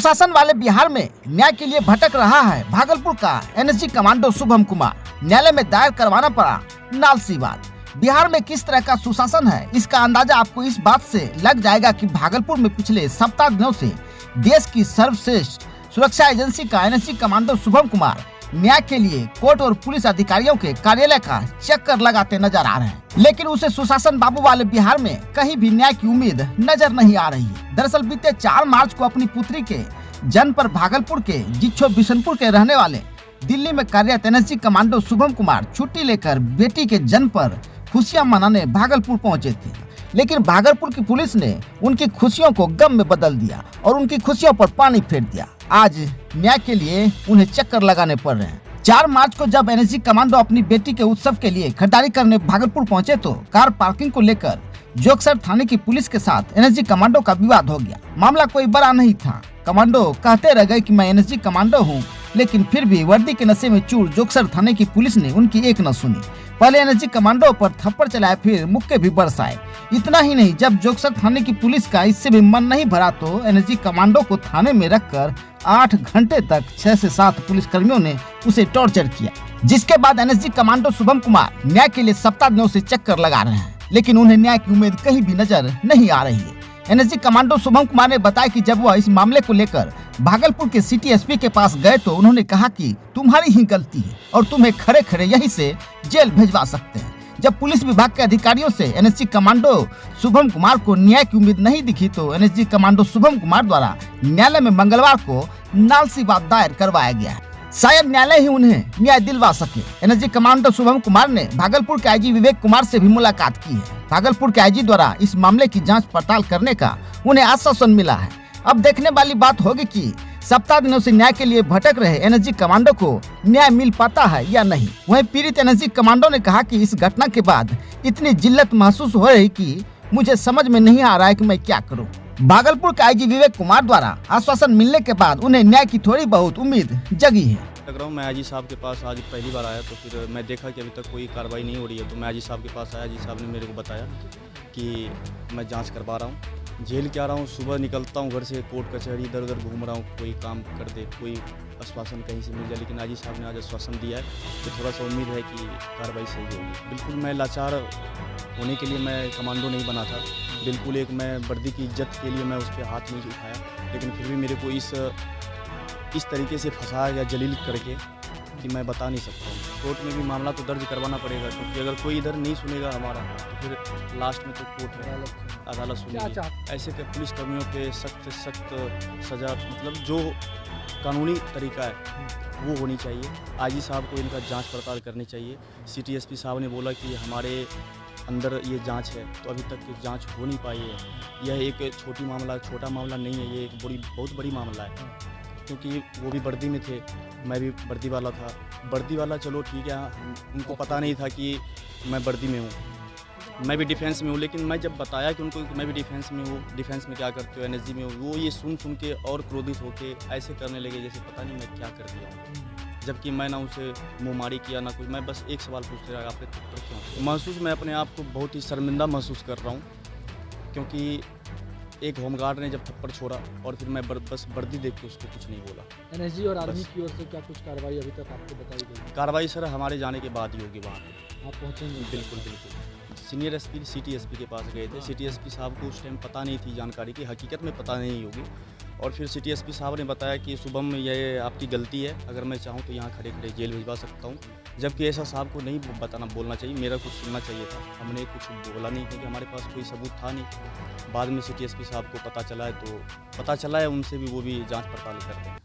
सुशासन वाले बिहार में न्याय के लिए भटक रहा है भागलपुर का एनएसजी कमांडो शुभम कुमार। न्यायालय में दायर करवाना पड़ा नाल सी बात। बिहार में किस तरह का सुशासन है, इसका अंदाजा आपको इस बात से लग जाएगा कि भागलपुर में पिछले सप्ताह दिनों से देश की सर्वश्रेष्ठ सुरक्षा एजेंसी का एनएसजी कमांडो शुभम कुमार न्याय के लिए कोर्ट और पुलिस अधिकारियों के कार्यालय का चक्कर लगाते नजर आ रहे हैं, लेकिन उसे सुशासन बाबू वाले बिहार में कहीं भी न्याय की उम्मीद नजर नहीं आ रही है। दरअसल बीते 4 मार्च को अपनी पुत्री के जन्म पर भागलपुर के जिच्छो बिशनपुर के रहने वाले दिल्ली में कार्यरत एनएसजी कमांडो शुभम कुमार छुट्टी लेकर बेटी के जन्म पर खुशियां मनाने भागलपुर पहुंचे थे, लेकिन भागलपुर की पुलिस ने उनकी खुशियों को गम में बदल दिया और उनकी खुशियों पर पानी फेर दिया। आज न्याय के लिए उन्हें चक्कर लगाने पड़ रहे हैं। 4 मार्च को जब एनएसजी कमांडो अपनी बेटी के उत्सव के लिए खरीदारी करने भागलपुर पहुंचे तो कार पार्किंग को लेकर जोगसर थाने की पुलिस के साथ एनएसजी कमांडो का विवाद हो गया। मामला कोई बड़ा नहीं था। कमांडो कहते रह गए कि मैं एनएसजी कमांडो हूं, लेकिन फिर भी वर्दी के नशे में चूर जोगसर थाने की पुलिस ने उनकी एक न सुनी। पहले एनएसजी कमांडो पर थप्पड़ चलाए, फिर मुक्के भी बरसाए। इतना ही नहीं, जब जोगसर थाने की पुलिस का इससे भी मन नहीं भरा तो एनएसजी कमांडो को थाने में रखकर 8 घंटे तक 6 से 7 पुलिस कर्मियों ने उसे टॉर्चर किया, जिसके बाद एनएसजी कमांडो शुभम कुमार न्याय के लिए सप्ताह दिनों से चक्कर लगा रहे हैं, लेकिन उन्हें न्याय की उम्मीद कहीं भी नजर नहीं आ रही है। एनएसजी कमांडो शुभम कुमार ने बताया कि जब वह इस मामले को लेकर भागलपुर के सिटी एसपी के पास गए तो उन्होंने कहा कि तुम्हारी ही गलती है और तुम्हें खड़े खड़े यहीं से जेल भिजवा सकते हैं। जब पुलिस विभाग के अधिकारियों से एनएसजी कमांडो शुभम कुमार को न्याय की उम्मीद नहीं दिखी तो एनएसजी कमांडो शुभम कुमार द्वारा न्यायालय में मंगलवार को नाल सी बात दायर करवाया गया है। शायद न्यायालय ही उन्हें न्याय दिलवा सके। एनएसजी कमांडो शुभम कुमार ने भागलपुर के आईजी विवेक कुमार से भी मुलाकात की है। भागलपुर के आईजी द्वारा इस मामले की जांच पड़ताल करने का उन्हें आश्वासन मिला है। अब देखने वाली बात होगी कि सप्ताह दिनों से न्याय के लिए भटक रहे एनएसजी कमांडो को न्याय मिल पाता है या नहीं। वहीं पीड़ित एनएसजी कमांडो ने कहा कि इस घटना के बाद इतनी जिल्लत महसूस हो रही कि मुझे समझ में नहीं आ रहा है कि मैं क्या करूं। भागलपुर के आईजी विवेक कुमार द्वारा आश्वासन मिलने के बाद उन्हें न्याय की थोड़ी बहुत उम्मीद जगी है। मैं आईजी साहब के पास आज पहली बार आया तो फिर मैं देखा कि अभी तक कोई कार्रवाई नहीं हो रही है, तो मैं आईजी साहब के पास आया। आईजी साहब ने मेरे को बताया कि मैं जांच करवा रहा हूँ, जेल के आ रहा हूँ, सुबह निकलता हूँ घर से, कोर्ट कचहरी इधर उधर घूम रहा हूँ, कोई काम कर दे, कोई आश्वासन कहीं से मिल जाए। लेकिन आईजी साहब ने आज आश्वासन दिया है तो थोड़ा सा उम्मीद है कि कार्रवाई सही होगी। बिल्कुल मैं लाचार होने के लिए मैं कमांडो नहीं बना था, बिल्कुल एक मैं वर्दी की इज्जत के लिए मैं उस पर हाथ नहीं उठाया, लेकिन फिर भी मेरे को इस तरीके से फंसा या जलील करके कि मैं बता नहीं सकता हूँ। कोर्ट में भी मामला तो दर्ज करवाना पड़ेगा, क्योंकि अगर कोई इधर नहीं सुनेगा हमारा तो फिर लास्ट में तो कोर्ट है, अदालत सुनेगी। ऐसे के पुलिस कर्मियों पे सख्त सज़ा, मतलब जो कानूनी तरीका है वो होनी चाहिए। आईजी साहब को इनका जांच पड़ताल करनी चाहिए। सिटी एसपी साहब ने बोला कि हमारे अंदर ये जांच है, तो अभी तक जांच हो नहीं पाई है। यह एक छोटा मामला नहीं है, ये एक बहुत बड़ी मामला है, क्योंकि वो भी वर्दी में थे, मैं भी वर्दी वाला था। वर्दी वाला चलो ठीक है, उनको पता नहीं था कि मैं वर्दी में हूँ, मैं भी डिफेंस में हूँ, लेकिन मैं जब बताया कि उनको मैं भी डिफेंस में हूँ, डिफेंस में क्या करते हो, एनएसजी में हूँ, वो ये सुन के और क्रोधित होके ऐसे करने लगे जैसे पता नहीं मैं क्या कर दिया हूँ। जबकि मैं ना उनसे मुँहमारी किया ना कुछ, मैं बस एक सवाल पूछते रहा, आपने थप्पड़ क्यों? मैं अपने आप को बहुत ही शर्मिंदा महसूस कर रहा हूँ, क्योंकि एक होमगार्ड ने जब थप्पड़ छोड़ा और फिर मैं बस वर्दी देख के उसको कुछ नहीं बोला। एनएसजी और आर्मी की ओर से क्या कुछ कार्रवाई अभी तक आपको बताई गई? कार्रवाई सर हमारे जाने के बाद ही होगी, वहाँ पे आप पहुँचेंगे? बिल्कुल। सीनियर एसपी सिटी एसपी के पास गए थे। सिटी एसपी साहब को उस टाइम पता नहीं थी जानकारी की, हकीकत में पता नहीं होगी, और फिर सिटी एसपी साहब ने बताया कि शुभम ये आपकी गलती है, अगर मैं चाहूँ तो यहाँ खड़े खड़े जेल भिजवा सकता हूँ। जबकि ऐसा साहब को नहीं बोलना चाहिए, मेरा कुछ सुनना चाहिए था। हमने कुछ बोला नहीं, क्योंकि हमारे पास कोई सबूत था नहीं। बाद में सिटी एसपी साहब को पता चला है, तो पता चला है उनसे भी, वो भी जांच पड़ताल करते हैं।